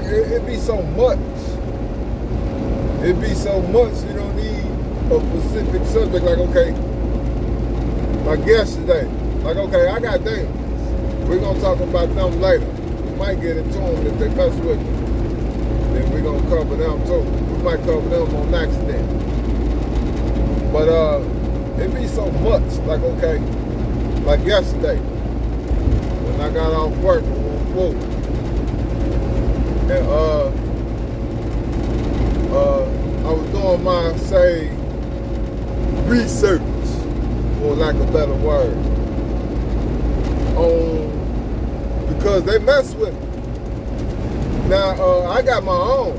it be so much. It be so much, you don't need a specific subject. Like, okay, like yesterday. Like, okay, I got things. We're going to talk about them later. We might get into them if they mess with me. Then we're going to cover them too. We might cover them on accident. But it be so much. Like, okay, like yesterday, when I got off work, and I was doing my, say, research, for lack of a better word, because they mess with me. Now, I got my own,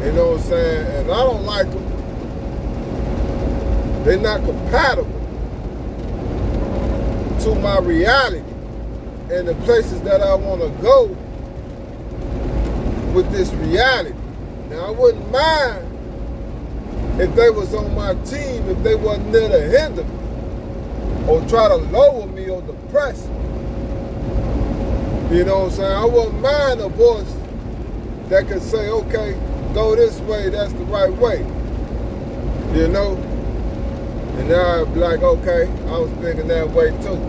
you know what I'm saying, and I don't like them. They're not compatible to my reality and the places that I want to go with this reality. Now, I wouldn't mind if they was on my team, if they wasn't there to hinder me or try to lower me or depress me. You know what I'm saying? I wouldn't mind a voice that could say, okay, go this way, that's the right way. You know? And now I'd be like, okay, I was thinking that way too.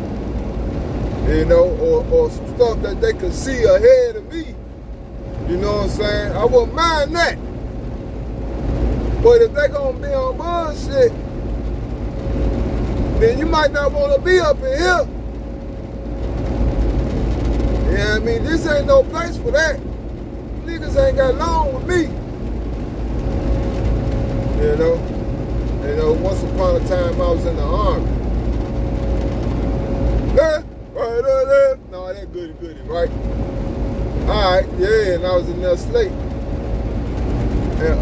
You know, or some stuff that they could see ahead of me. You know what I'm saying? I wouldn't mind that. But if they're going to be on bullshit, then you might not want to be up in here. You know what I mean? This ain't no place for that. Niggas ain't got long with me. You know, once upon a time I was in the army. Left, right, left. No, that goody, right? Alright, yeah, and I was in there asleep. And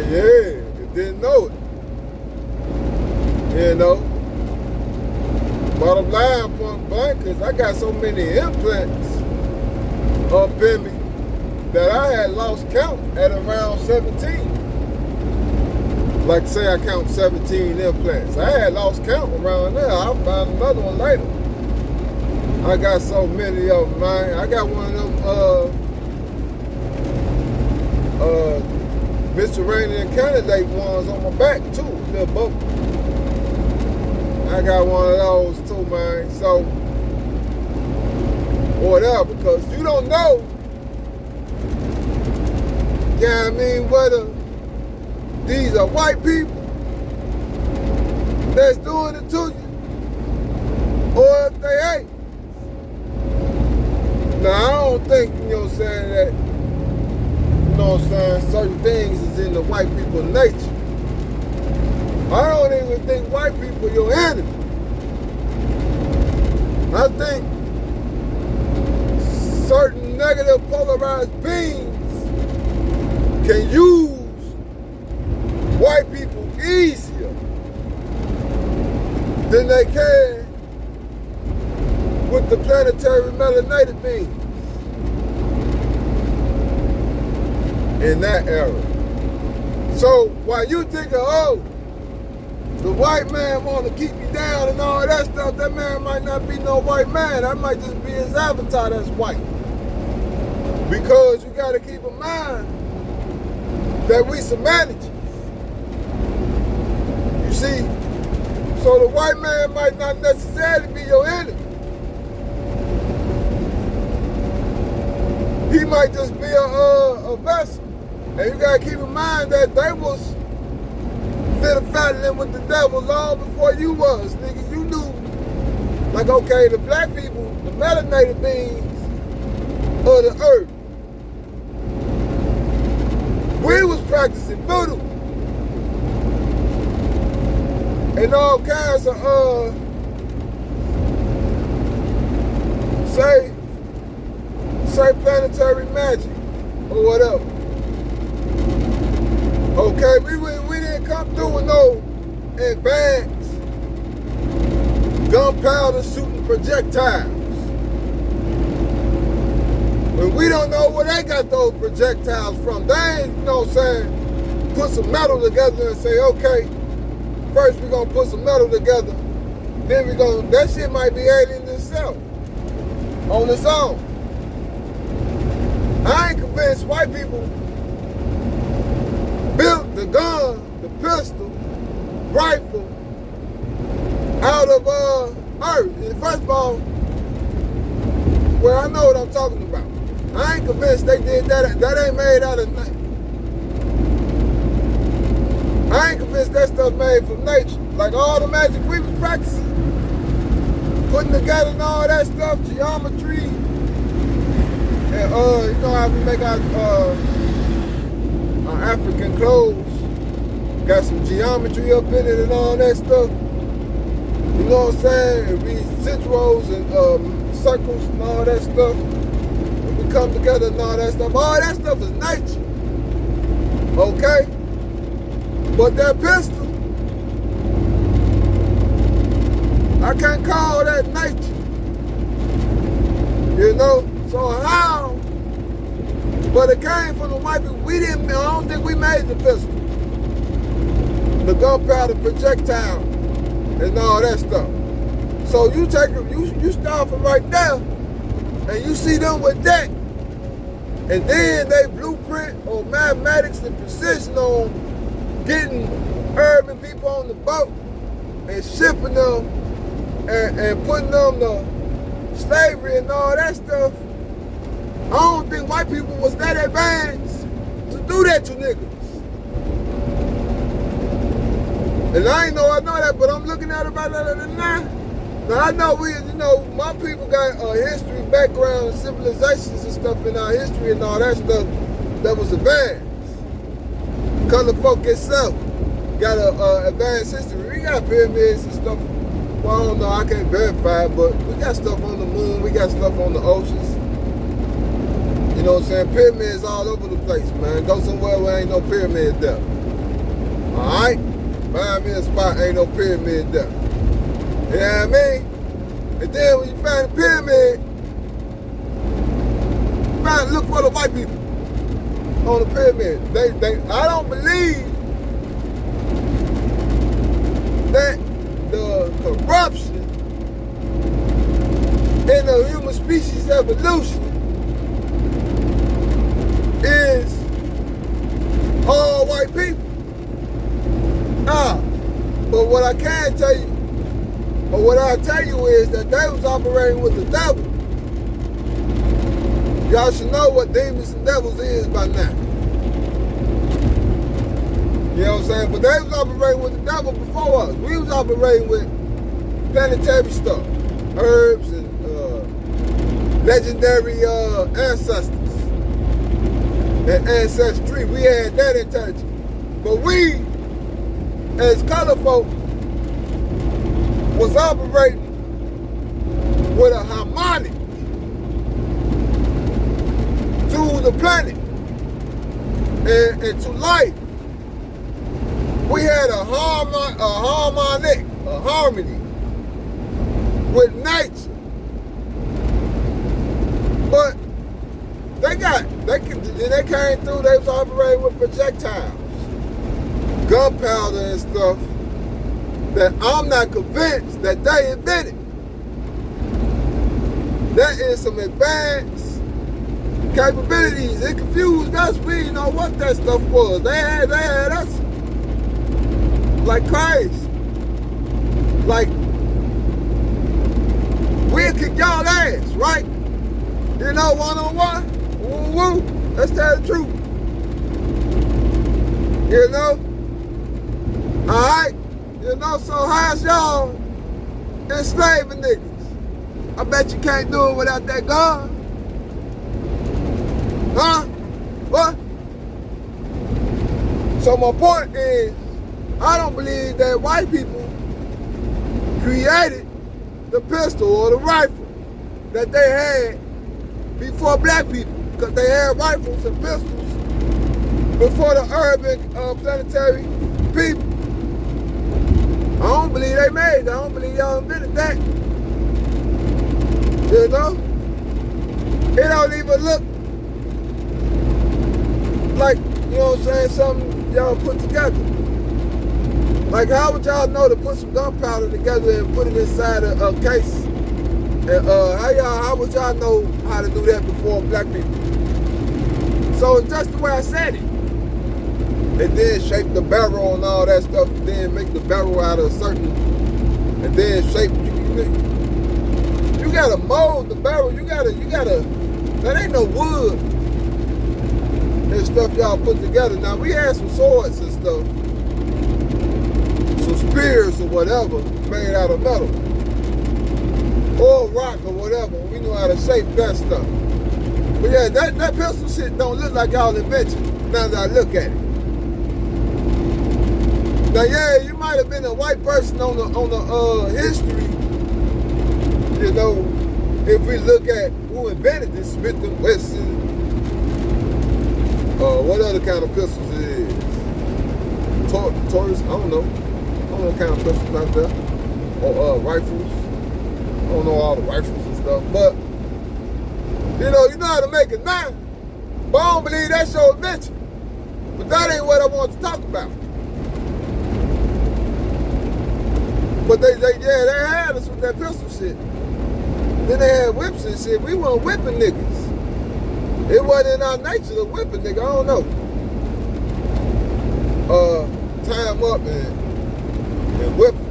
yeah, didn't know it. You know. Bottom line, point blank, is I got so many implants up in me that I had lost count at around 17. Like say I count 17 implants. I had lost count around there. I'll find another one later. I got so many of them, man. I got one of them Mediterranean candidate ones on my back too, little boat. I got one of those too, man. So, or whatever, because you don't know, you know what I mean, whether these are white people that's doing it to you, or if they ain't. Now, I don't think, you know what I'm saying, that, you know what I'm saying, certain things is in the white people's nature. I don't even think white people are your enemy. I think certain negative polarized beings can use white people easier than they can with the planetary melanated beings in that era. So while you think of, oh, the white man want to keep you down and all that stuff, that man might not be no white man. That might just be his avatar that's white. Because you got to keep in mind that we some managers. You see? So the white man might not necessarily be your enemy. He might just be a vessel. And you got to keep in mind that they was fiddle-faddling with the devil long before you was, nigga. You knew, like, okay, the black people, the melanated beings of the earth, we was practicing voodoo and all kinds of, say planetary magic or whatever. Okay, we didn't come through with no advanced gunpowder shooting projectiles. But we don't know where they got those projectiles from. They ain't, you know what I'm saying, put some metal together and say, okay, first we're gonna put some metal together, then that shit might be alien itself. on its own. I ain't convinced white people built the gun, the pistol, rifle out of earth. And first of all, well, I know what I'm talking about. I ain't convinced they did that. That ain't made out of nothing. I ain't convinced that stuff made from nature. Like all the magic we was practicing, putting together and all that stuff, geometry, and you know how we make our African clothes, got some geometry up in it and all that stuff. You know what I'm saying? And we centros and circles and all that stuff. And we come together and all that stuff. All that stuff is nature. Okay? But that pistol, I can't call that nature. You know? So how? But it came from the white people. I don't think we made the pistol. The gunpowder projectile and all that stuff. So you take them, you start from right there, and you see them with that. And then they blueprint or mathematics and precision on getting urban people on the boat and shipping them and putting them to slavery and all that stuff. I don't think white people was that advanced to do that to niggas. And I know that, but I'm looking at it about that now. Now I know my people got a history, background, civilizations and stuff in our history and all that stuff that was advanced. Color folk itself got a advanced history. We got pyramids and stuff. Well, I don't know, I can't verify it, but we got stuff on the moon, we got stuff on the oceans. You know what I'm saying? Pyramids all over the place, man. Go somewhere where ain't no pyramid there. Alright? Find me a spot, ain't no pyramid there. You know what I mean? And then when you find a pyramid, look for the white people on the pyramid. I don't believe that the corruption in the human species evolution is all white people. But what I can tell you, or what I'll tell you is that they was operating with the devil. Y'all should know what demons and devils is by now. You know what I'm saying? But they was operating with the devil before us. We was operating with planetary stuff, herbs and legendary ancestors and ancestry. We had that intelligence. But we, as color folk, was operating with a harmonic to the planet and to life. We had a harmony with nature. But they came through, they was operating with projectiles, gunpowder and stuff that I'm not convinced that they invented. That is some advanced capabilities. It confused us. We didn't know what that stuff was. They had us like crazy. Like, we'll kick y'all ass, right? You know, one-on-one. Woo-woo. Let's tell the truth. You know? Alright? You know, so how's y'all enslaving niggas? I bet you can't do it without that gun. Huh? What? So my point is, I don't believe that white people created the pistol or the rifle that they had before black people, because they had rifles and pistols before the urban planetary people. I don't believe they made that. I don't believe y'all invented that. You know? It don't even look like, you know what I'm saying, something y'all put together. Like, how would y'all know to put some gunpowder together and put it inside a case And how would y'all know how to do that before black people? So it's just the way I said it. And then shape the barrel and all that stuff, and then make the barrel out of a certain, and then shape. You gotta mold the barrel. You gotta. That ain't no wood and stuff y'all put together. Now we had some swords and stuff, some spears or whatever made out of metal or rock or whatever. We knew how to shape that stuff. But yeah, that pistol shit don't look like y'all invention. Now that I look at it. Now yeah, you might have been a white person on the history. You know, if we look at who invented this, Smith and Wesson. What other kind of pistols it is? Taurus, I don't know. I don't know what kind of pistols out there. Or rifles. I don't know all the rifles and stuff. But, you know how to make it now. But I don't believe that's your invention. But that ain't what I want to talk about. But they had us with that pistol shit. Then they had whips and shit. We weren't whipping niggas. It wasn't in our nature to whip a nigga. I don't know. Tie him up and whip him.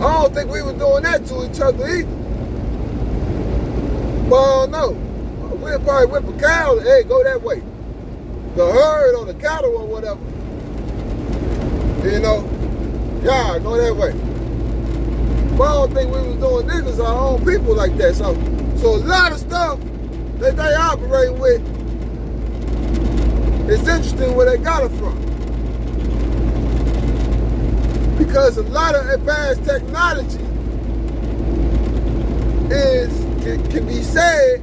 I don't think we were doing that to each other either. But I don't know. We'll probably whip a cow. Hey, go that way. The herd or the cattle or whatever. You know. Yeah, go that way. But I don't think we was doing niggas our own people like that. So a lot of stuff that they operate with, it's interesting where they got it from. Because a lot of advanced technology can be said,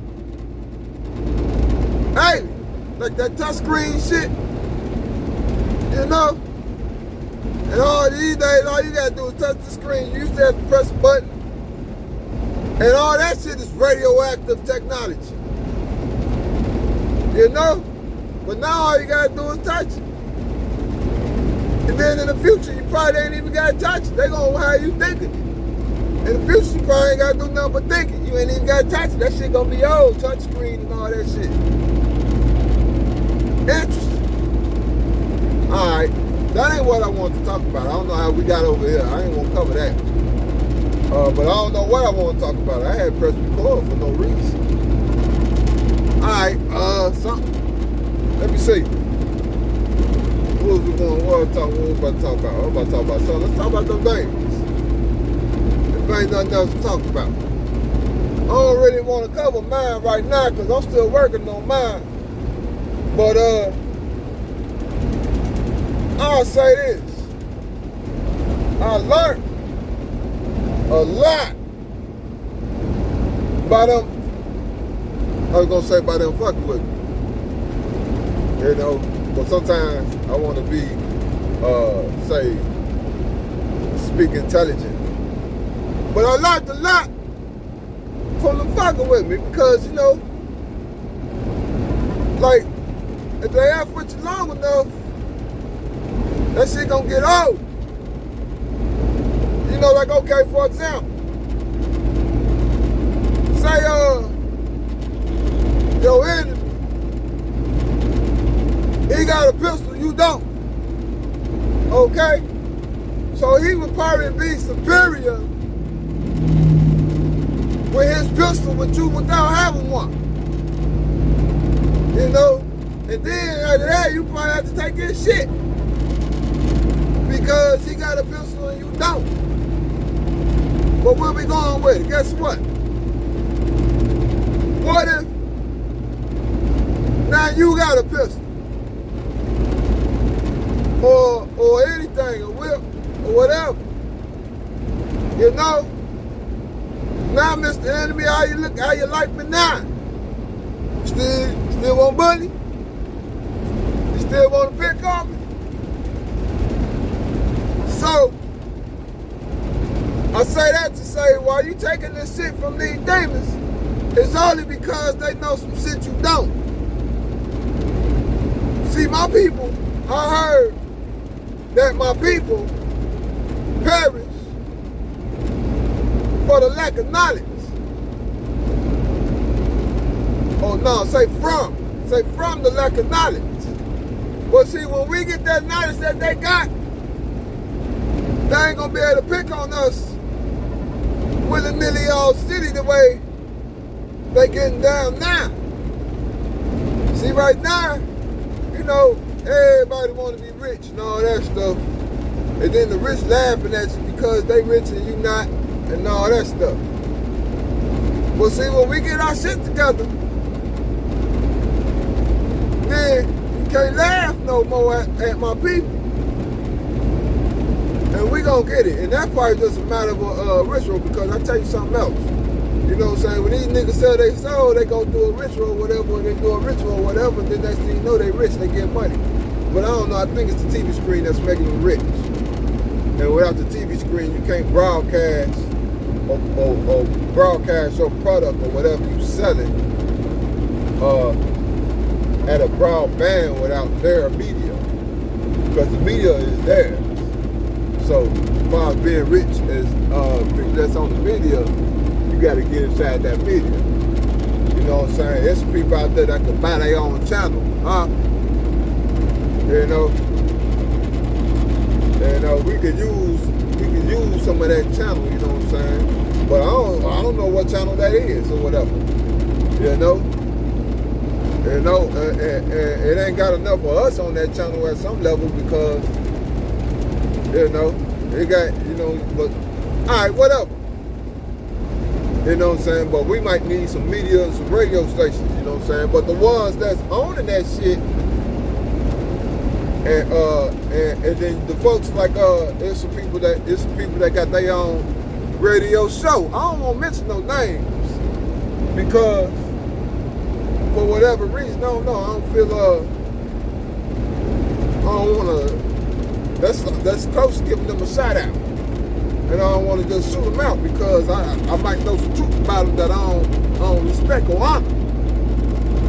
hey, like that touchscreen shit, you know? And all these days, all you gotta do is touch the screen. You used to have to press a button. And all that shit is radioactive technology. You know? But now all you gotta do is touch it. And then in the future, you probably ain't even gotta touch it. They gonna have you thinking. In the future, you probably ain't gotta do nothing but thinking. You ain't even gotta touch it. That shit gonna be old, touch screen and all that shit. Interesting. Alright. That ain't what I want to talk about. I don't know how we got over here. I ain't gonna cover that. But I don't know what I want to talk about. I had pressed record for no reason. Alright, something. Let me see. What was we about to talk about? I was about to talk about something. Let's talk about them things. If ain't nothing else to talk about. I don't really want to cover mine right now because I'm still working on mine. But I'll say this. I learned a lot by them. I was gonna say by them fucking with me. You know, but sometimes I want to be, speak intelligent. But I learned a lot from them fucking with me because, you know, like, if they have with you long enough, that shit gonna get old. You know, like, okay, for example, say, your enemy, he got a pistol, you don't. Okay? So he would probably be superior with his pistol with you without having one. You know? And then after that, you probably have to take his shit. Because he got a pistol and you don't. But where we going with it? Guess what? What if now you got a pistol? Or anything, a whip, or whatever. You know? Now, Mr. Enemy, how you like me now? Still want bully? You still want to pick on me? So, I say that to say, while you taking this shit from these demons, it's only because they know some shit you don't. See, my people, I heard that my people perish for the lack of knowledge. Oh no, say from the lack of knowledge. Well, see, when we get that knowledge that they got, they ain't gonna be able to pick on us willy-nilly all city the way they getting down now. See, right now, you know, everybody want to be rich and all that stuff. And then the rich laughing at you because they rich and you not and all that stuff. Well, see, when we get our shit together, then you can't laugh no more at my people. And we gonna get it. And that part is just a matter of a ritual, because I tell you something else. You know what I'm saying? When these niggas sell their soul, they go do a ritual or whatever, and they do a ritual or whatever, and then next thing you know, they rich, they get money. But I don't know, I think it's the TV screen that's making them rich. And without the TV screen, you can't broadcast or broadcast your product or whatever you selling at a broadband without their media. Because the media is theirs. So, as far as being rich as people that's on the media, you got to get inside that media. You know what I'm saying? There's some people out there that can buy their own channel, huh? You know, we could use some of that channel. You know what I'm saying? But I don't know what channel that is or whatever. You know, it ain't got enough for us on that channel at some level, because you know, it got, you know, but alright, whatever. You know what I'm saying? But we might need some media and some radio stations, you know what I'm saying? But the ones that's owning that shit, and then the folks like there's some people that got their own radio show. I don't want to mention no names, because for whatever reason, I don't feel I don't wanna, that's close to giving them a shout out. And I don't want to just shoot them out, because I might know some truth about them that I don't respect or honor.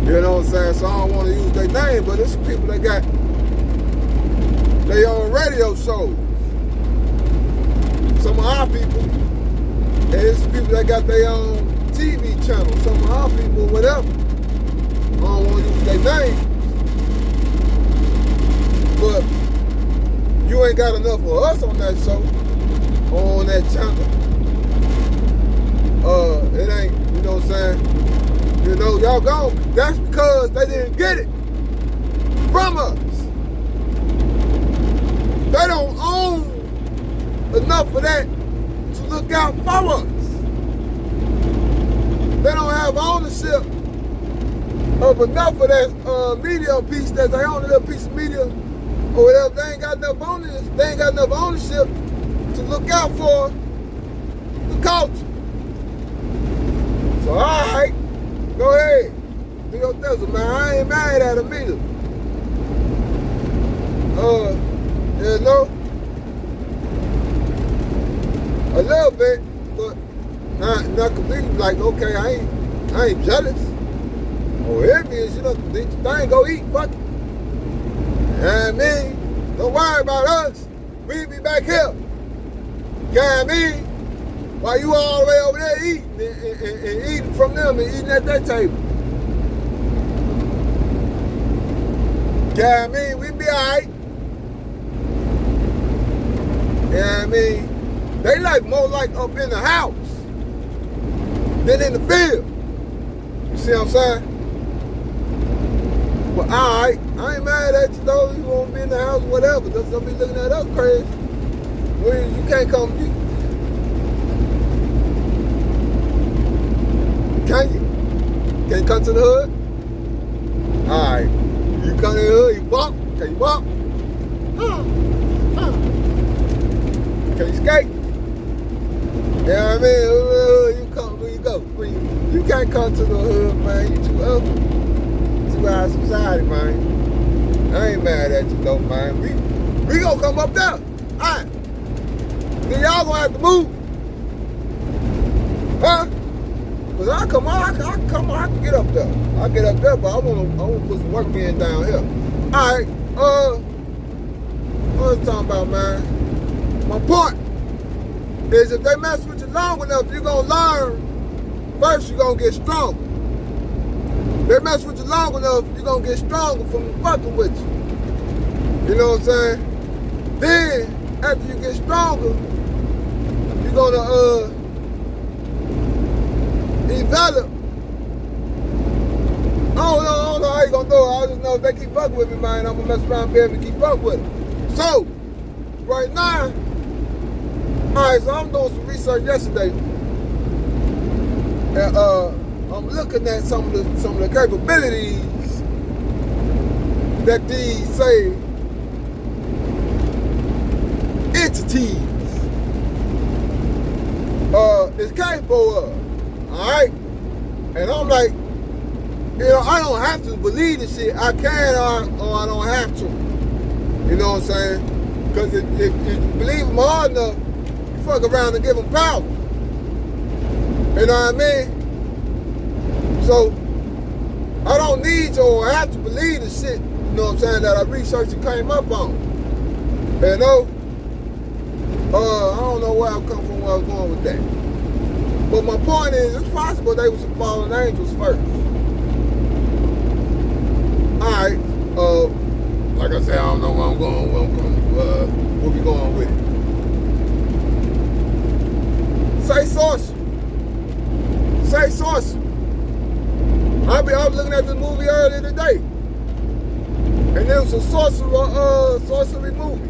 You know what I'm saying? So I don't want to use their name, but it's some people that got their own radio shows. Some of our people, and it's people that got their own TV channel. Some of our people, whatever. I don't want to use their names. But you ain't got enough for us on that show, on that channel. It ain't, you know what I'm saying? You know, y'all gone. That's because they didn't get it from us. They don't own enough of that to look out for us. They don't have ownership of enough of that media piece that they own, a little piece of media or whatever. They ain't got enough ownership. They ain't got enough ownership to look out for the culture. So alright, go ahead. Do your thing, man. I ain't mad at them either. You know, a little bit, but not completely. Like, okay, I ain't jealous or envious. You know, the thing go eat, fuck it. You know what I mean? Don't worry about us. We'll be back here. You know what I mean? While you all the way over there eating and eating from them and eating at that table. You know what I mean? We be alright. You know what I mean? They like more like up in the house than in the field. You see what I'm saying? But alright, I ain't mad at you though. You won't be in the house, whatever. Just don't be looking at us crazy. Well, you can't come. Can you? Can't come to the hood? Alright. You come to the hood, you walk. Can you walk? Can you skate? You know what I mean? You come, where you go? You can't come to the hood, man. You too up. Too high society, man. I ain't mad at you though, man. We gonna come up there. Alright. Then y'all gonna have to move. Huh? Cause I can get up there. I get up there, but I wanna put some work in down here. Alright, what was I talking about, man? My point. is if they mess with you long enough, you're going to learn. First, you're going to get stronger. They mess with you long enough, you're going to get stronger from fucking with you. You know what I'm saying? Then, after you get stronger, you're going to develop. I don't know how you gonna do it. I just know if they keep fucking with me, man, I'm gonna mess around and be able to keep up with them. So, right now, alright, so I'm doing some research yesterday. And I'm looking at some of the capabilities that these say entities is capable of. Alright? And I'm like, you know, I don't have to believe this shit. I can or I don't have to. You know what I'm saying? Because if you believe them hard enough, you fuck around and give them power. You know what I mean? So, I don't need to or have to believe the shit, you know what I'm saying, that I researched and came up on. You know? I don't know where I come from, where I was going with that. But my point is, it's possible they were some fallen angels first. Alright, like I said, I don't know where I'm going, where we going with it. Say sorcery. Say sorcery. I was looking at this movie earlier today. And there was a sorcery movie.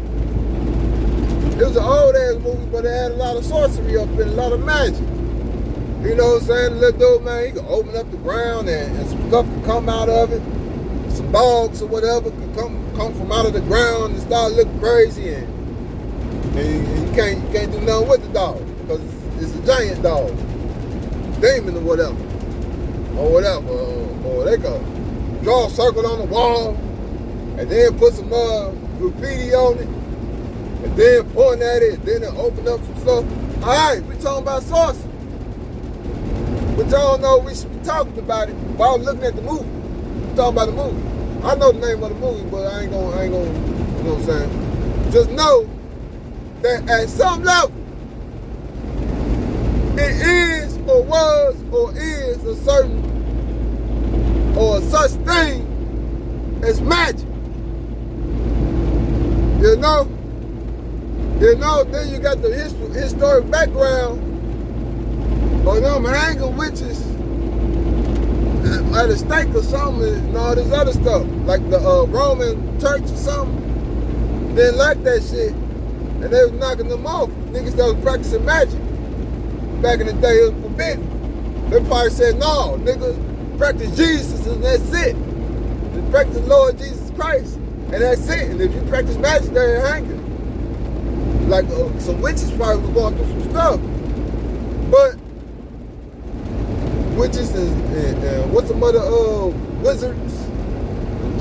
It was an old ass movie, but it had a lot of sorcery up in it, a lot of magic. You know what I'm saying? The little dude, man, he could open up the ground and some stuff could come out of it. Some dogs or whatever could come from out of the ground and start looking crazy, and you can't do nothing with the dog because it's a giant dog, demon or whatever, or they could draw a circle on the wall and then put some graffiti on it and then point at it and then it open up some stuff. All right, we talking about sorcery, but y'all know we should be talking about it while looking at the movie. Talking about the movie. I know the name of the movie, but I ain't gonna, you know what I'm saying? Just know that at some level, it is or was or is a certain or such thing as magic. You know, then you got the historic background of them hanging witches at a stake or something and all this other stuff, like the Roman church or something. Didn't like that shit, and they was knocking them off. Niggas that was practicing magic back in the day, it was forbidden. They probably said, no, nigga, practice Jesus and that's it. Just practice the Lord Jesus Christ and that's it. And if you practice magic, they ain't hanging. Like some witches probably was going through some stuff, but witches and what's some other wizards.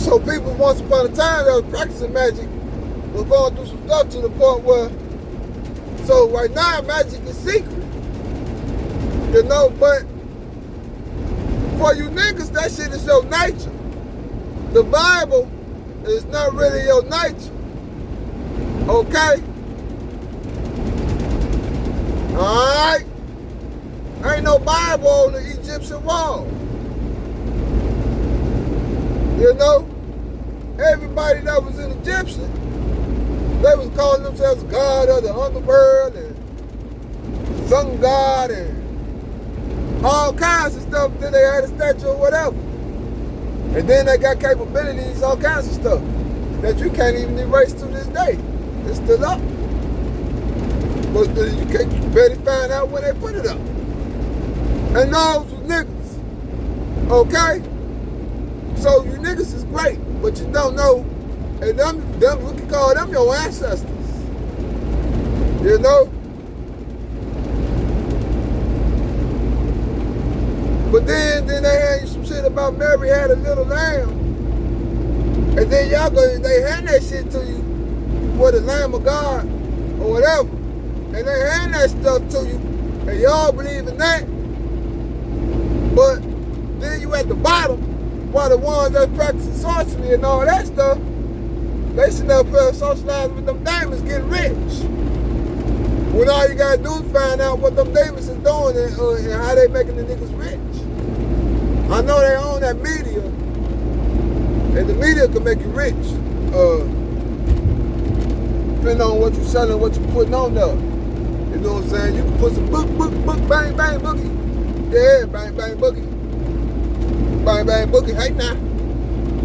So people once upon a time that was practicing magic was going through some stuff to the point where, so right now magic is secret. You know, but for you niggas, that shit is your nature. The Bible is not really your nature. Okay? Alright? Ain't no Bible on the Egyptian wall. You know? Everybody that was in Egyptian, they was calling themselves God of the underworld and sun god and all kinds of stuff. Then they had a statue or whatever. And then they got capabilities, all kinds of stuff that you can't even erase to this day. It's still up. But you can't barely find out where they put it up. And those was niggas. Okay? So you niggas is great, but you don't know. And them we can call them your ancestors. You know? But then they had some shit about Mary had a little lamb. And then they hand that shit to you for the Lamb of God or whatever. And they hand that stuff to you. And y'all believe in that. But then you at the bottom, while the ones that practicing sorcery and all that stuff, they sitting up here socializing with them diamonds getting rich. When all you gotta do is find out what them Davis is doing and how they making the niggas rich. I know they own that media, and the media can make you rich. Depending on what you're selling, what you're putting on there. You know what I'm saying? You can put some book, bang, bang, boogie. Yeah, bang, bang, boogie. Bang, bang, boogie, hey now.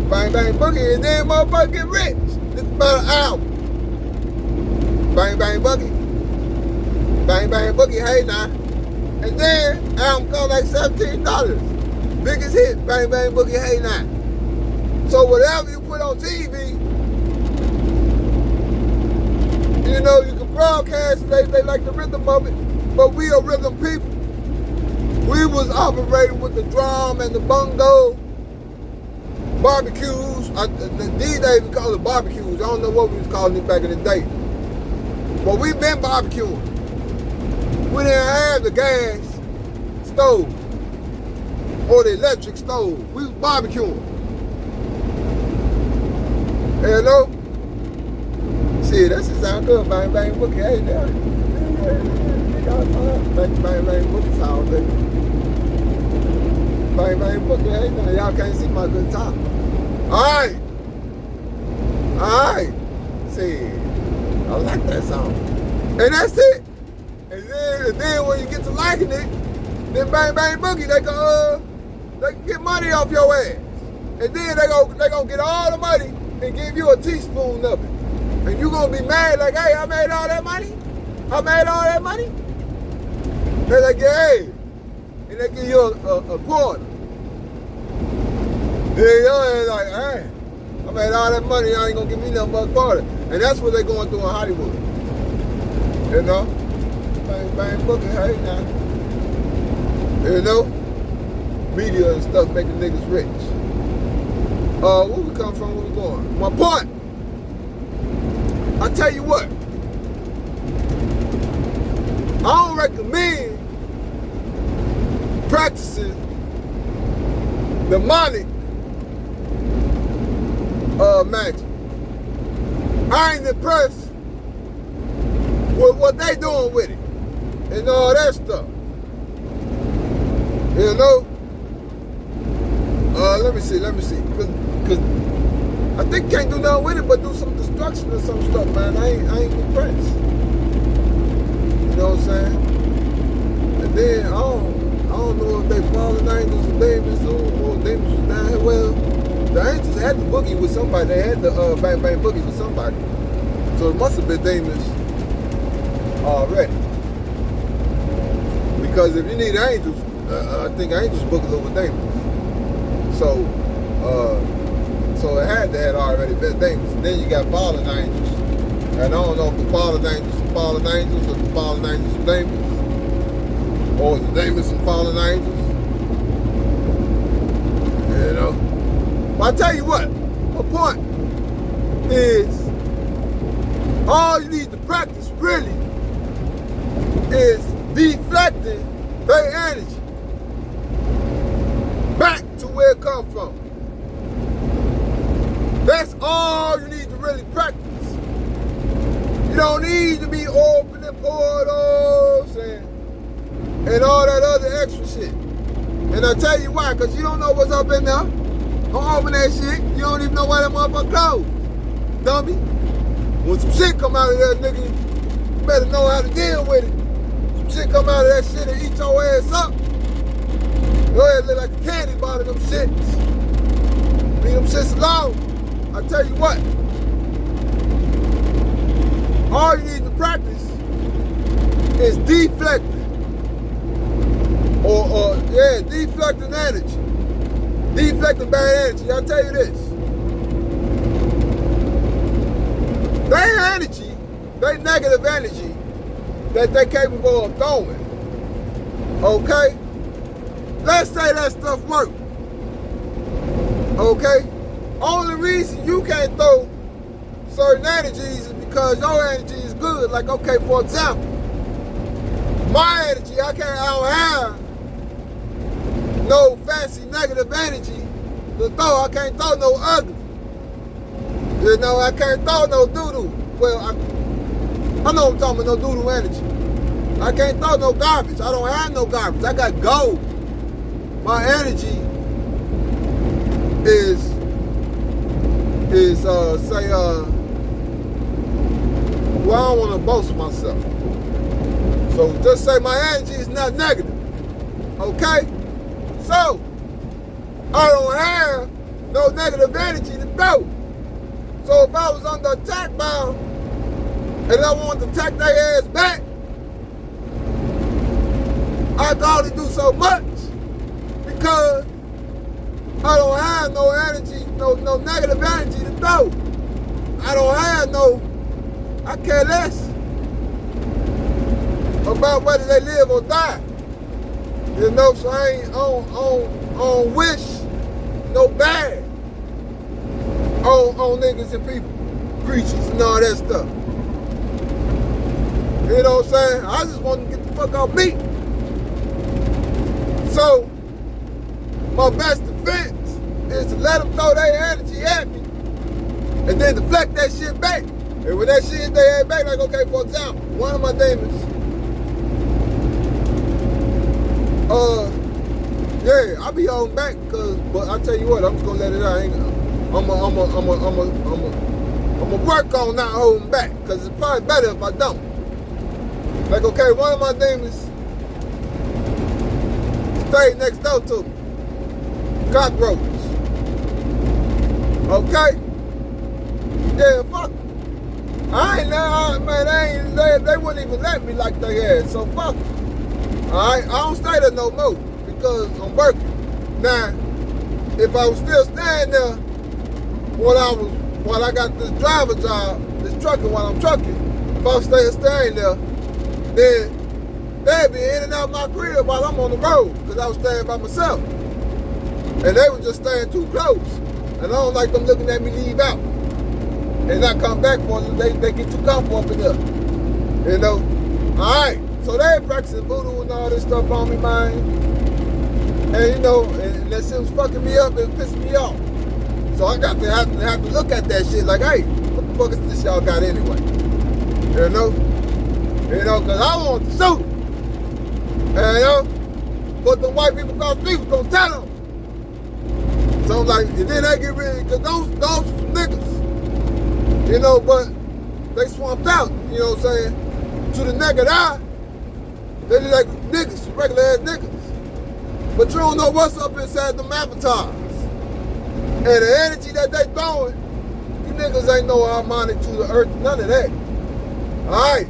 Bang, bang, boogie, and then motherfucker get rich. It's about an hour. Bang, bang, boogie. Bang, bang, boogie, hey now. And then, album cost like $17. Biggest hit, bang, bang, boogie, hey now. So whatever you put on TV, you know, you can broadcast, they like the rhythm of it, but we are rhythm people. We was operating with the drum and the bongo, barbecues. These days we call it barbecues. I don't know what we was calling it back in the day. But we've been barbecuing. We didn't have the gas stove or the electric stove. We was barbecuing. Hello? See, this is how good. Bang, bang, boogie. Hey, there. Bang, bang, bang, boogie sound, baby. Bang, bang, boogie. Hey, now y'all can't see my good time. All right. All right. See, I like that song. And that's it. And then when you get to liking it, then bang, bang, boogie, they can get money off your ass. And then they gonna get all the money and give you a teaspoon of it. And you gonna be mad like, hey, I made all that money? I made all that money? They're like, hey. And they give you a quarter. Then you're like, hey, I made all that money, y'all ain't gonna give me nothing but a quarter. And that's what they're going through in Hollywood. You know? Bang, bang, boogie, hey now. You know? Media and stuff making niggas rich. Where we come from, where we going? My point. I tell you what, I don't recommend practicing demonic magic. I ain't impressed with what they doing with it and all that stuff. You know? Let me see. Cause I think can't do nothing with it but do some destruction or some stuff, man. I ain't impressed. You know what I'm saying? And then I don't know if they fallen angels or demons or demons was down here. Well, the angels had the boogie with somebody. They had the bang bang boogie with somebody. So it must have been demons already. Because if you need angels, I think angels book is over demons. So it had to have already been demons. And then you got fallen angels. And I don't know if the fallen angels are fallen angels or the fallen angels are demons. Or the demons and fallen angels. You know? But I tell you what, my point is all you need to practice really is deflecting their energy back to where it comes from. That's all you need to really practice. You don't need to be opening portals and all that other extra shit. And I tell you why, because you don't know what's up in there. Don't open that shit. You don't even know why that motherfucker closed. Dummy. When some shit come out of there, nigga, you better know how to deal with it. Some shit come out of that shit and eat your ass up. Your ass look like a candy bar to them shits. Leave them shits alone. I tell you what. All you need to practice is deflecting. Deflecting energy. Deflecting bad energy. I'll tell you this. Their energy, their negative energy that they're capable of throwing, okay? Let's say that stuff works, okay? Only reason you can't throw certain energies is because your energy is good. Like, okay, for example, my energy, I don't have no fancy negative energy to throw. I can't throw no ugly. You know, I can't throw no doo-doo. Well, I know I'm talking about no doo-doo energy. I can't throw no garbage. I don't have no garbage. I got gold. My energy is say well, I don't want to boast myself. So just say my energy is not negative. Okay? So I don't have no negative energy to throw. So if I was under attack by and I wanted to attack their ass back, I can only do so much because I don't have no energy, no negative energy to throw. I don't have no, I care less about whether they live or die. You know, so I ain't on wish no bad on niggas and people, creatures and all that stuff. You know what I'm saying? I just want to get the fuck out me. So, my best defense is to let them throw their energy at me and then deflect that shit back. And when that shit hit their head back, like, okay, for example, one of my demons, yeah, I be holding back but I tell you what, I'm just gonna let it out. I'm gonna work on not holding back, cause it's probably better if I don't. Like, okay, one of my demons stayed next door to me. Cockroaches. Okay? Yeah, fuck. I ain't now, man, they wouldn't even let me like they had, so fuck. Alright, I don't stay there no more because I'm working. Now, if I was still staying there while I got this driver job, this trucking while I'm trucking, if I was staying there, then they'd be in and out my crib while I'm on the road because I was staying by myself. And they were just staying too close. And I don't like them looking at me leave out and not come back for them. They get too comfortable up in there. You know? Alright. So they practicing voodoo and all this stuff on me, man. And you know, and that shit was fucking me up and pissing me off. So I got to have to look at that shit like, hey, what the fuck is this y'all got anyway? You know? You know, cause I want to shoot. And you know, but the white people across the street was gonna tell them. So I'm like, and then they get rid of, cause those some niggas. You know, but they swamped out, you know what I'm saying? To the naked eye, they look like niggas, regular ass niggas. But you don't know what's up inside them avatars. And the energy that they throwing, you niggas ain't no harmonic to the earth, none of that. Alright.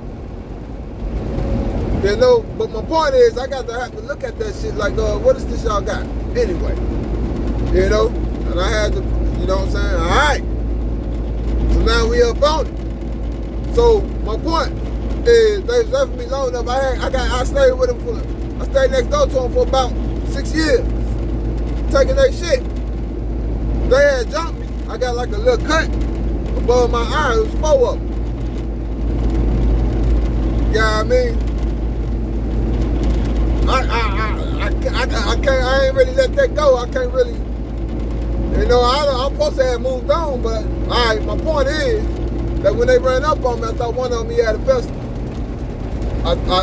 You know, but my point is, I got to have to look at that shit like, what is this y'all got? Anyway. You know? And I had to, you know what I'm saying? Alright. So now we up on it. So my point is, they left me long enough. I stayed with them I stayed next door to them for about 6 years. Taking their shit. They had jumped me. I got like a little cut above my eye. It was 4 of them. You know what I mean? I ain't really let that go. I can't really, you know, I'm supposed to have moved on, but alright, my point is that when they ran up on me, I thought one of them had a pistol.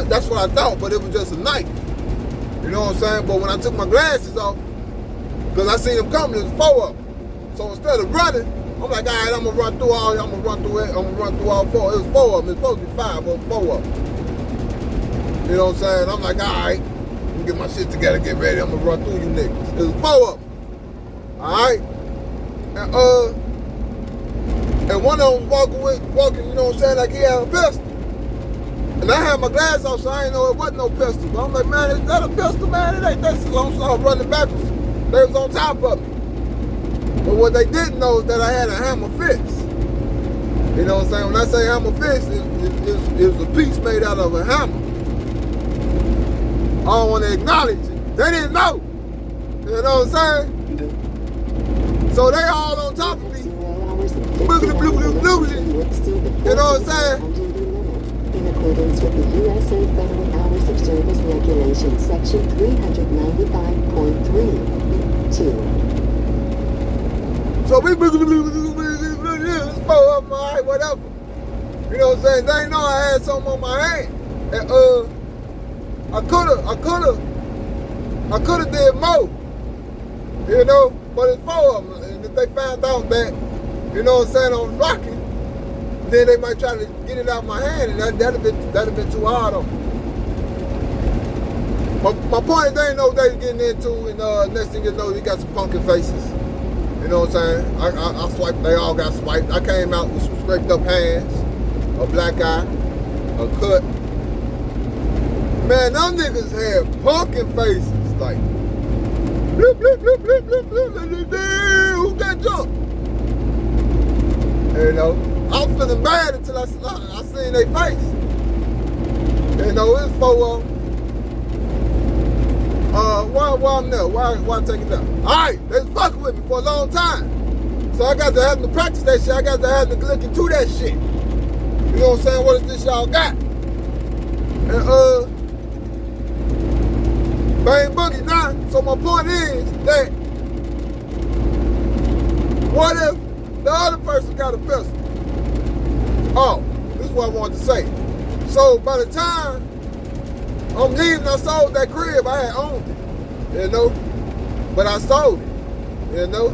That's what I thought, but it was just a knife. You know what I'm saying? But when I took my glasses off, because I seen them coming, it was 4 of them. So instead of running, I'm like, all right, I'm gonna run through all 4. It was 4 of them. It's supposed to be 5, but 4 of them. You know what I'm saying? I'm like, all right, let me get my shit together, get ready. I'm gonna run through you niggas. It was 4 of them. All right, and one of them was walking, you know what I'm saying, like he had a pistol. And I had my glass off, so I didn't know it wasn't no pistol. But I'm like, man, is that a pistol, man? It ain't that. So I'm running backwards. They was on top of me. But what they didn't know is that I had a hammer fist. You know what I'm saying? When I say hammer fist, it was a piece made out of a hammer. I don't want to acknowledge it. They didn't know. You know what I'm saying? So they all on top of me. Boogly, boogly, boogly. You know what I'm saying? In accordance with the USA Federal Hours of Service Regulation, Section 395.3(2). So we boogly, boogly, boogly, boogly, 4 of them, all right, whatever. You know what I'm saying? They didn't know I had something on my hand. And I coulda did more. You know, but it's 4 of them. And if they found out that, you know what I'm saying, I'm rocking, then they might try to get it out of my hand, and that'd have been too hard on me. My point is, they didn't know what they was getting into, and next thing you know, you got some pumpkin faces. You know what I'm saying? I swiped, they all got swiped. I came out with some scraped up hands, a black eye, a cut. Man, them niggas had pumpkin faces, like, bloop, bloop, bloop, bloop, bloop, bloop, bloop, bloop, who got jumped? You know, I was feeling bad until I seen their face. You know, it was 4 of them. Why I'm there? Why take it down? Alright, they was fucking with me for a long time. So I got to have to practice that shit. I got to have to look into that shit. You know what I'm saying? What is this y'all got? And Bang Boogie now. So my point is that what if the other person got a pistol? Oh, this is what I wanted to say. So by the time I'm leaving, I sold that crib. I had owned it, you know, but I sold it, you know.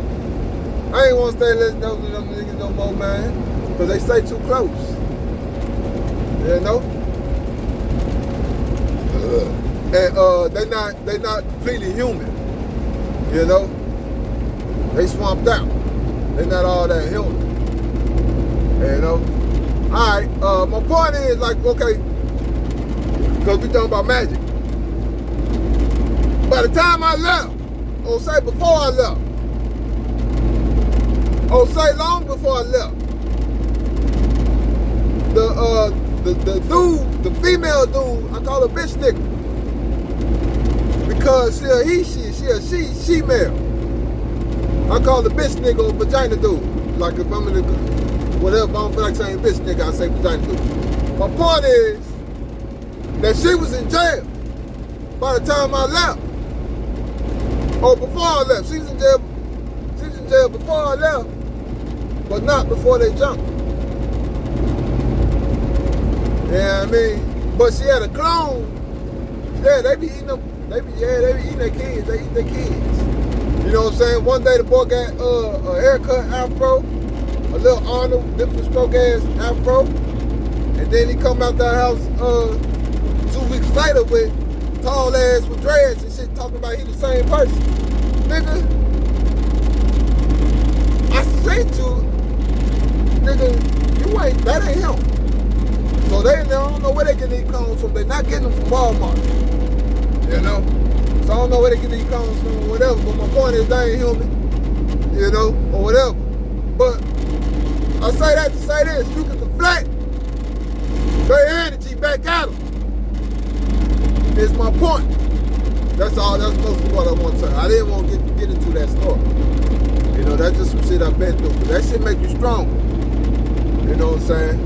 I ain't want to stay listening to them niggas no more, man, because they stay too close, you know. And they not completely human, you know. They swamped out. They not all that human, you know. All right, my point is, like, okay, because we talking about magic. By the time I left, or say before I left, or say long before I left, the dude, the female dude, I call her bitch nigga, because she a she-male. I call the bitch nigga or vagina dude. Like if I'm in the, whatever, I don't feel like saying bitch nigga, I say vagina dude. My point is that she was in jail by the time I left. Or before I left. She was in jail before I left, but not before they jumped. Yeah, I mean, but she had a clone. Yeah, they be eating them. They be eating their kids. They eat their kids. You know what I'm saying? One day the boy got a haircut afro, a little Arnold, different stroke ass afro, and then he come out the house 2 weeks later with tall ass with dreads and shit, talking about he the same person. Nigga, I said to nigga, that ain't him. So they don't know where they get these clones from. They're not getting them from Walmart. You know? So I don't know where they get these clones from or whatever, but my point is they ain't human. You know? Or whatever. But I say that to say this, you can deflect their energy back at them. Is my point. That's all. That's mostly what I want to say. I didn't want to get into that story. You know, that's just some shit I've been through. But that shit make you stronger. You know what I'm saying?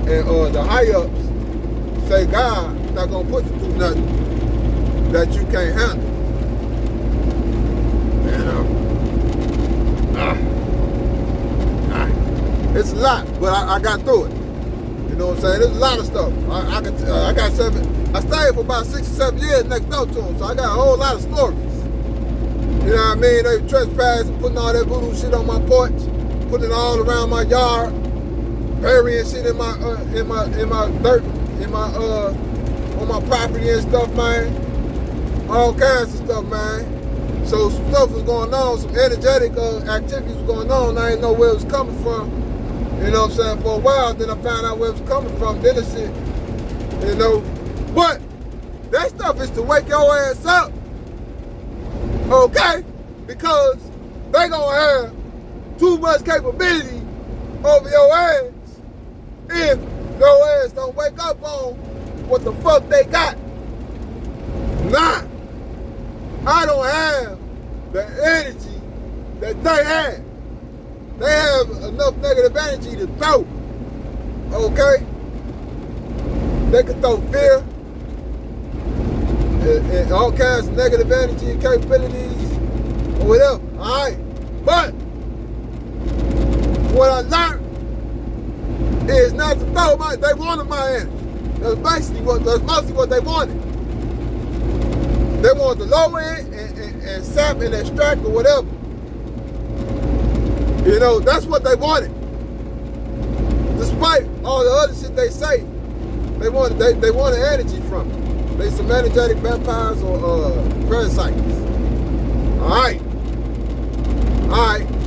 And the high-ups say God not gonna put you through nothing that you can't handle. And it's a lot, but I got through it. You know what I'm saying? There's a lot of stuff. I got 7. I stayed for about 6 or 7 years next door to them, so I got a whole lot of stories. You know what I mean? They trespassing, putting all that voodoo shit on my porch, putting it all around my yard, burying shit in my dirt, on my property and stuff, man. All kinds of stuff, man. So some stuff was going on, some energetic activities was going on. I didn't know where it was coming from. You know what I'm saying? For a while, then I found out where it was coming from. Then it's shit, you know. But that stuff is to wake your ass up, okay? Because they gonna have too much capability over your ass if your ass don't wake up on what the fuck they got. Nah, I don't have the energy that they have. They have enough negative energy to throw, okay? They can throw fear and all kinds of negative energy and capabilities or whatever, all right? But what I learned is not to throw they wanted my energy. That's mostly what they wanted. They want to lower it and sap and extract or whatever. You know, that's what they wanted. Despite all the other shit they say, they wanted energy from it. They some energetic vampires or parasites. Alright.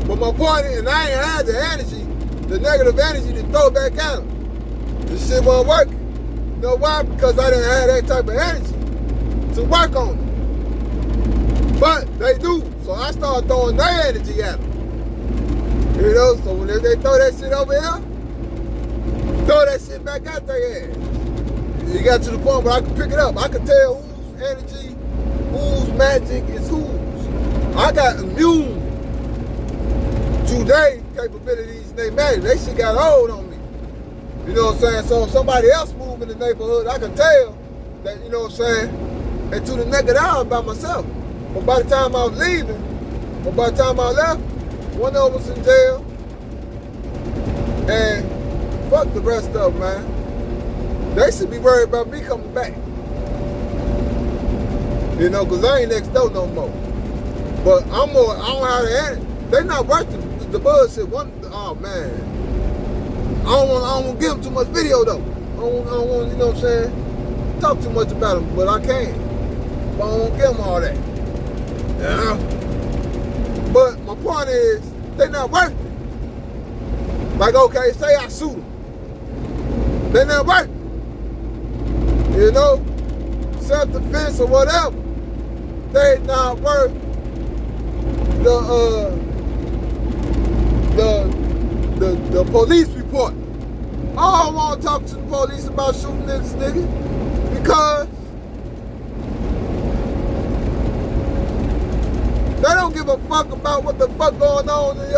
But my point is, and I ain't had the energy, the negative energy to throw back at them. This shit wasn't working. You know why? Because I didn't have that type of energy to work on it. But they do. So I started throwing their energy at them. You know, so when they throw that shit over here, throw that shit back at their ass. You got to the point where I could pick it up. I could tell whose energy, whose magic is whose. I got immune to their capabilities and their magic. They shit got hold on me. You know what I'm saying? So if somebody else move in the neighborhood, I can tell that, you know what I'm saying, and to the naked eye by myself. But by the time I was leaving, or by the time I left, one of them was in jail. And fuck the rest of them, man. They should be worried about me coming back. You know, because I ain't next door no more. But I don't have the energy. They not worth the bullshit. Oh, man. I don't want to give them too much video, though. I don't want, you know what I'm saying, talk too much about them, but I can. But I don't want to give them all that. Yeah. But my point is, they not worth it. Like, okay, say I shoot them. They not worth it. You know, self-defense or whatever, they not worth the police report. I don't want to talk to the police about shooting this nigga because they don't give a fuck about what the fuck going on in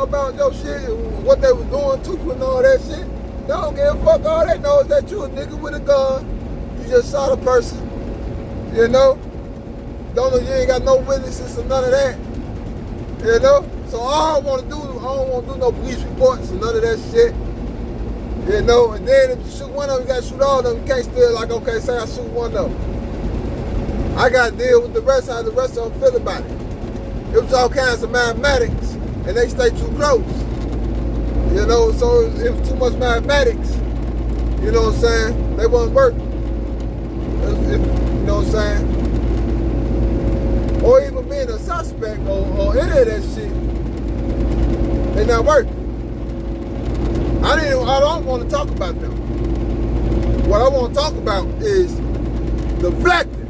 about your shit and what they was doing to you and all that shit. They don't give a fuck. All they know is that you a nigga with a gun. You just shot a person, you know? Don't know, you ain't got no witnesses or none of that, you know? So all I don't want to do no police reports or none of that shit, you know? And then if you shoot one of them, you got to shoot all of them. You can't still like, okay, say I shoot one of them. I got to deal with the rest, how the rest of them feel about it. It was all kinds of mathematics, and they stay too close, you know? So it was too much mathematics, you know what I'm saying? They wasn't working. You know what I'm saying? Or even being a suspect or any of that shit, they not working. I don't want to talk about them. What I want to talk about is deflecting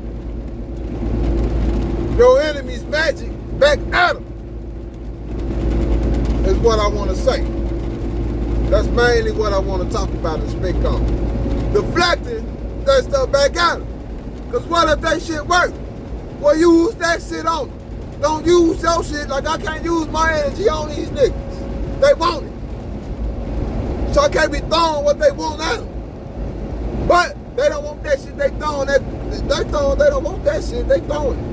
your enemy's magic back at them. Is what I want to say. That's mainly what I want to talk about and speak on. Deflecting that stuff back at them. Because what if that shit work? Well, use that shit on them. Don't use your shit like I can't use my energy on these niggas. They want it. So I can't be throwing what they want at them. But they don't want that shit. They don't want that shit. They throwing it.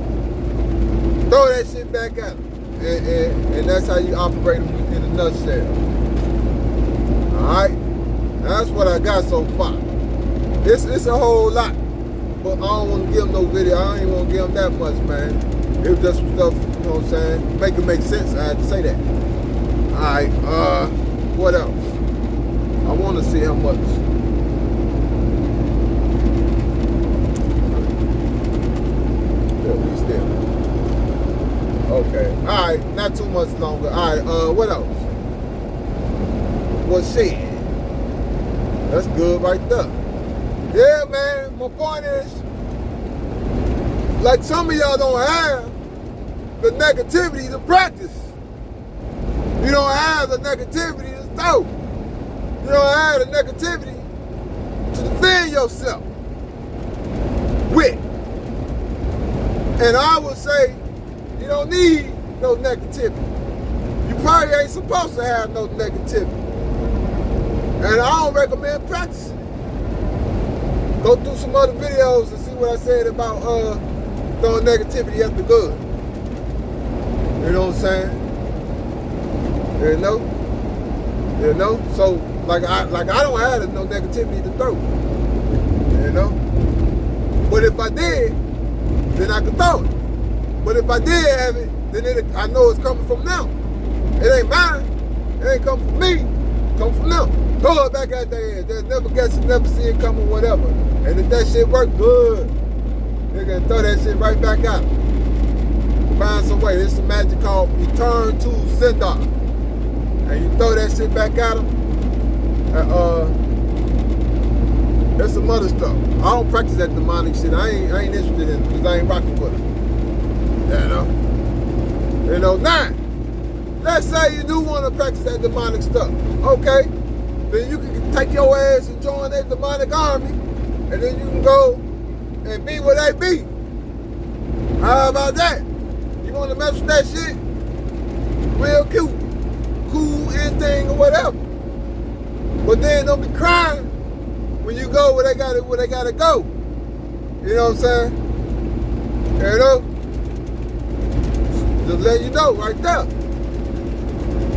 Throw that shit back at them. And that's how you operate them in a nutshell. Alright? That's what I got so far. It's a whole lot. But I don't want to give them no video. I don't even want to give them that much, man. It was just some stuff, you know what I'm saying? Make it make sense. I had to say that. Alright, what else? I want to see how much. Yeah, we still. Okay. Alright, not too much longer. Alright, what else? Well, shit. That's good right there. Yeah, man, my point is, like some of y'all don't have the negativity to practice. You don't have the negativity to throw. You don't have the negativity to defend yourself with. And I would say, you don't need no negativity. You probably ain't supposed to have no negativity. And I don't recommend practicing. Go through some other videos and see what I said about throwing negativity at the good. You know what I'm saying? You know? So like I don't have no negativity to throw. You know? But if I did, then I can throw it. But if I did have it, then I know it's coming from them. It ain't mine. It ain't coming from me. It come from them. Throw it back at their head. They'll never guess it, never see it coming, whatever. And if that shit work good, they're gonna throw that shit right back out. Find some way. There's some magic called return to sender. And you throw that shit back at them. There's some other stuff. I don't practice that demonic shit. I ain't interested in it because I ain't rocking with it. You know. Now, let's say you do want to practice that demonic stuff. Okay. Then you can take your ass and join that demonic army. And then you can go and be where they be. How about that? You want to mess with that shit? Real cute. Cool, anything or whatever. But then don't be crying when you go where they gotta go. You know what I'm saying? You know? Just let you know right there.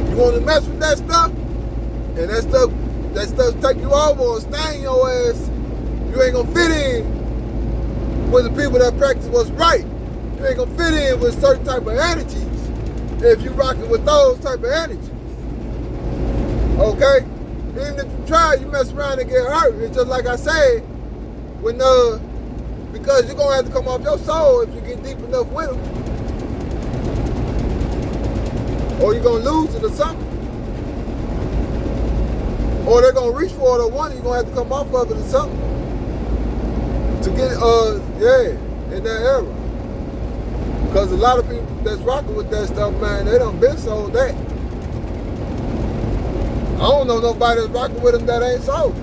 You want to mess with that stuff, and that stuff take you over and stain your ass. You ain't gonna fit in with the people that practice what's right. You ain't gonna fit in with certain type of energies if you rocking with those type of energies. Okay? Even if you try, you mess around and get hurt. It's just like I said, because you're gonna have to come off your soul if you get deep enough with them. Or you're gonna lose it or something. Or they're gonna reach for it or one, you're gonna have to come off of it or something. To get, in that era. Because a lot of people that's rocking with that stuff, man, they done been sold that. I don't know nobody that's rocking with them that ain't sold.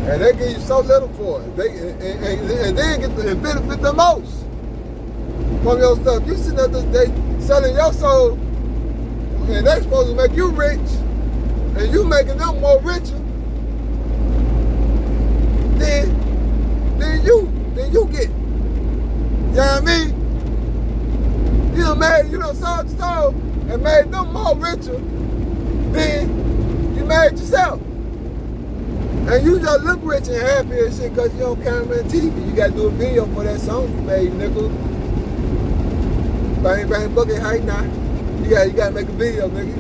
And they give you so little for it. And then get the benefit the most from your stuff. You sitting up they selling your soul, and they supposed to make you rich, and you making them more richer. Then you get. You know what I mean? You done sold the soul and made them more richer than you made yourself. And you just look rich and happy and shit because you on camera and TV. You got to do a video for that song you made, nigga. Bang, bang, boogie, hey, now. You got to make a video, nigga.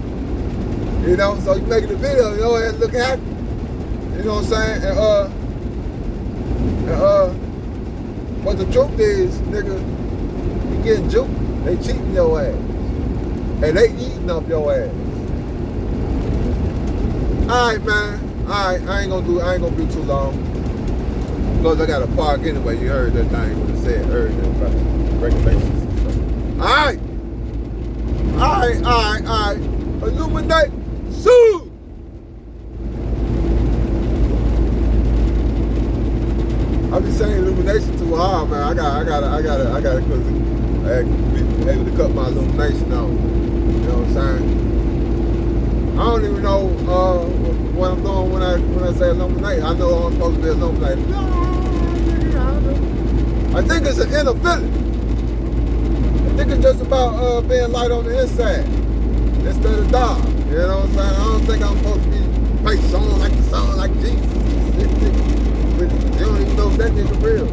You know, so you making a video, you know, and look happy. You know what I'm saying? But the truth is, nigga, you getting juked. They cheating your ass. And they eating up your ass. Alright, man. Alright, I ain't gonna be too long. Because I got a park anyway. You heard that thing when it said earlier about regulations. Alright. Illuminate soon. I be saying illumination too hard, man. I gotta cause I be able to cut my illumination on. You know what I'm saying? I don't even know what I'm doing when I say illuminate. I know I'm supposed to be illuminated. I think it's an inner feeling. I think it's just about being light on the inside instead of dark. You know what I'm saying? I don't think I'm supposed to be face on like the sun, like Jesus. You don't even know if that nigga real.